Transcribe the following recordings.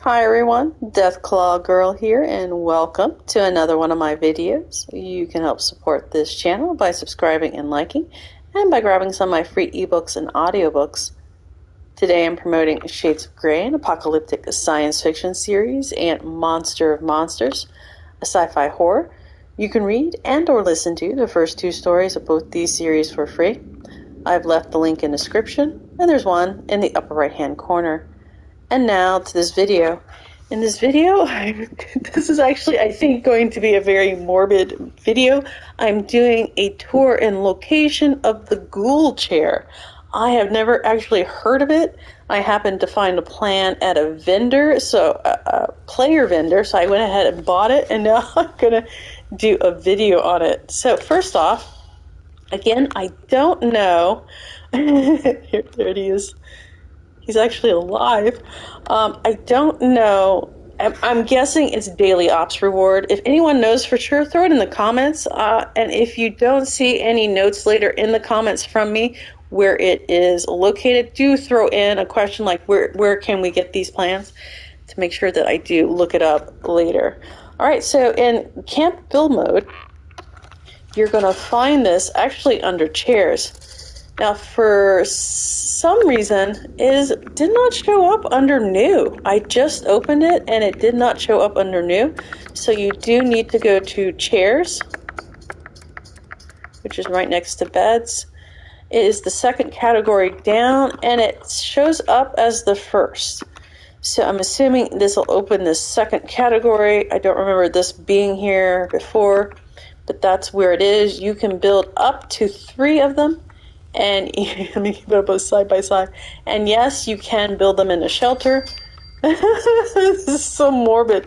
Hi everyone, Deathclaw Girl here, and welcome to another one of my videos. You can help support this channel by subscribing and liking, and by grabbing some of my free ebooks and audiobooks. Today I'm promoting Shades of Grey, an apocalyptic science fiction series, and Monster of Monsters, a sci-fi horror. You can read and or listen to the first two stories of both these series for free. I've left the link in the description, and there's one in the upper right hand corner. And now to this video. In this video, this is actually, I think, going to be a very morbid video. I'm doing a tour and location of the Ghoul Chair. I have never actually heard of it. I happened to find a plan at a vendor, a player vendor, so I went ahead and bought it, and now I'm going to do a video on it. So first off, again, I don't know. There it is. He's actually alive. I don't know. I'm guessing it's daily ops reward. If anyone knows for sure, throw it in the comments. And if you don't see any notes later in the comments from me where it is located, do throw in a question like where can we get these plans to make sure that I do look it up later. All right, so in camp build mode, you're going to find this actually under chairs. Now, for some reason, it did not show up under new. I just opened it, and it did not show up under new. So you do need to go to chairs, which is right next to beds. It is the second category down, and it shows up as the first. So I'm assuming this will open this second category. I don't remember this being here before, but that's where it is. You can build up to 3 of them. And let me keep it both side by side. And yes, you can build them in a shelter. This is so morbid.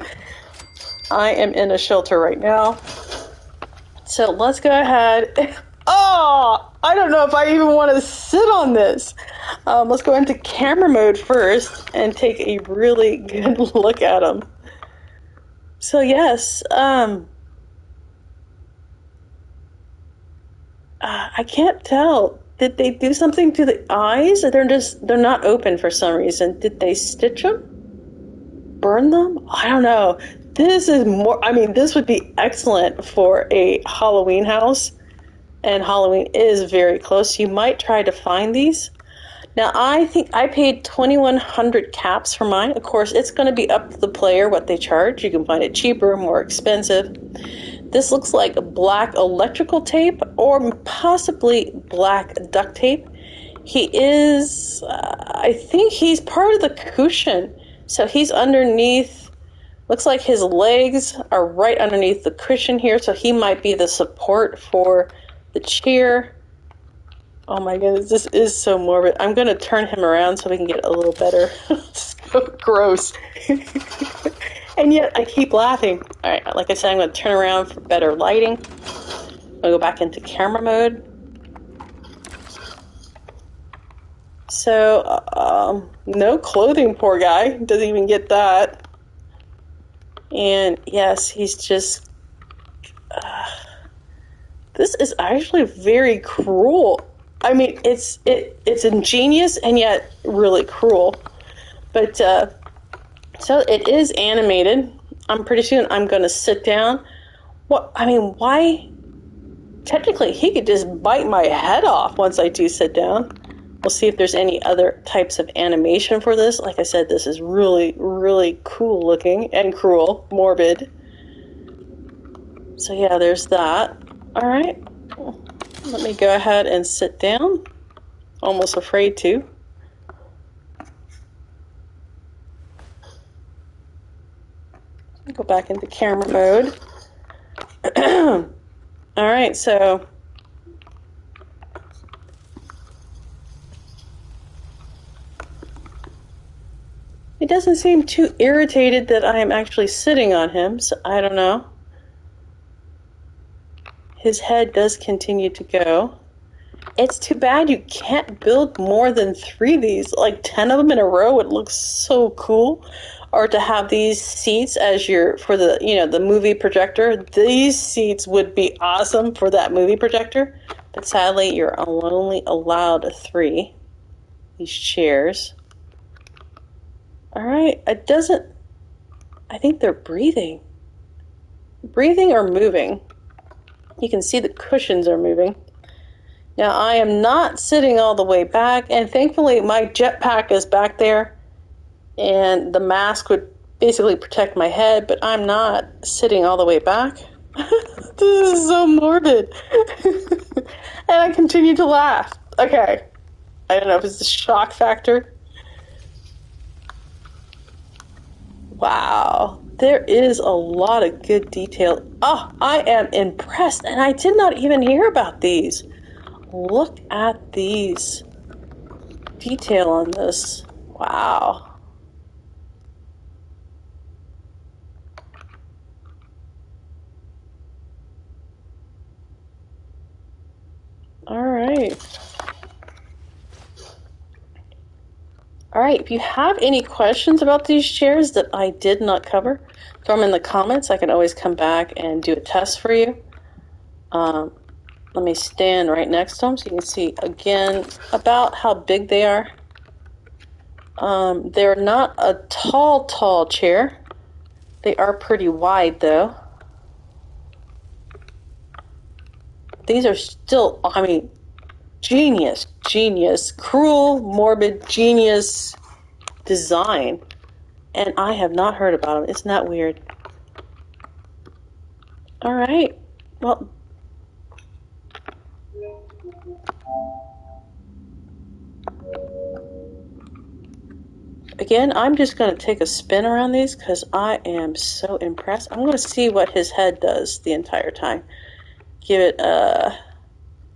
I am in a shelter right now. So let's go ahead. Oh, I don't know if I even want to sit on this. Let's go into camera mode first and take a really good look at them. So yes, I can't tell. Did they do something to the eyes? They're not open for some reason. Did they stitch them? Burn them? I don't know. This is more, this would be excellent for a Halloween house. And Halloween is very close. You might try to find these. Now, I think I paid 2,100 caps for mine. Of course, it's going to be up to the player what they charge. You can find it cheaper, more expensive. This looks like black electrical tape or possibly black duct tape. He is, I think he's part of the cushion. So he's underneath, looks like his legs are right underneath the cushion here. So he might be the support for the chair. Oh my goodness, this is so morbid. I'm going to turn him around so we can get a little better. So gross. And yet I keep laughing. All right, like I said, I'm going to turn around for better lighting. I'm going to go back into camera mode. So, no clothing, poor guy. Doesn't even get that. And yes, he's just... this is actually very cruel. I mean, it's ingenious and yet really cruel. But, so it is animated. I'm pretty soon I'm going to sit down. Why? Technically, he could just bite my head off once I do sit down. We'll see if there's any other types of animation for this. Like I said, this is really, really cool looking and cruel, morbid. So yeah, there's that. All right. Let me go ahead and sit down. Almost afraid to. Go back into camera mode. All right, so he doesn't seem too irritated that I am actually sitting on him, so I don't know. His head does continue to go. It's too bad you can't build more than 3 of these, like 10 of them in a row. It looks so cool. Or to have these seats as for the movie projector. These seats would be awesome for that movie projector. But sadly, you're only allowed 3. These chairs. All right, it doesn't I think they're breathing. Breathing or moving. You can see the cushions are moving. Now I am not sitting all the way back, and thankfully my jetpack is back there, and the mask would basically protect my head, but I'm not sitting all the way back. This is so morbid. And I continue to laugh. Okay. I don't know if it's the shock factor. Wow. There is a lot of good detail. Oh, I am impressed, and I did not even hear about these. Look at these. Detail on this. Wow. All right. All right, if you have any questions about these chairs that I did not cover, throw them in the comments. I can always come back and do a test for you. Let me stand right next to them so you can see again about how big they are. They're not a tall chair. They are pretty wide though. These are still, I mean, genius, cruel, morbid, genius design. And I have not heard about them. Isn't that weird? All right. Well, again, I'm just going to take a spin around these because I am so impressed. I'm going to see what his head does the entire time. Give it a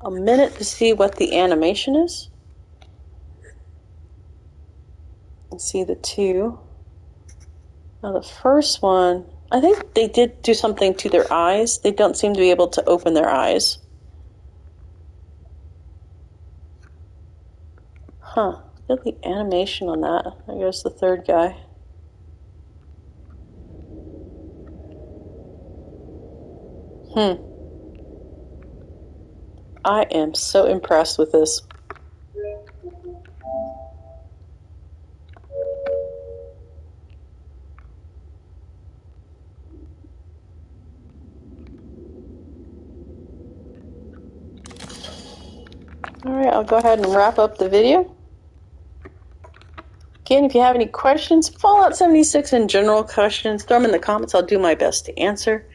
minute to see what the animation is. And see the two. Now the first one, I think they did do something to their eyes. They don't seem to be able to open their eyes. Huh. Look at the animation on that. There goes the third guy. I am so impressed with this. Alright, I'll go ahead and wrap up the video. Again, if you have any questions, Fallout 76 and general questions, throw them in the comments. I'll do my best to answer.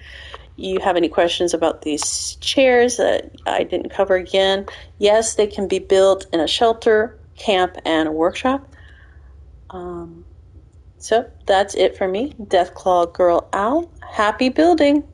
You have any questions about these chairs that I didn't cover again? Yes, they can be built in a shelter, camp, and a workshop. So that's it for me, Deathclaw Girl Owl. Happy building!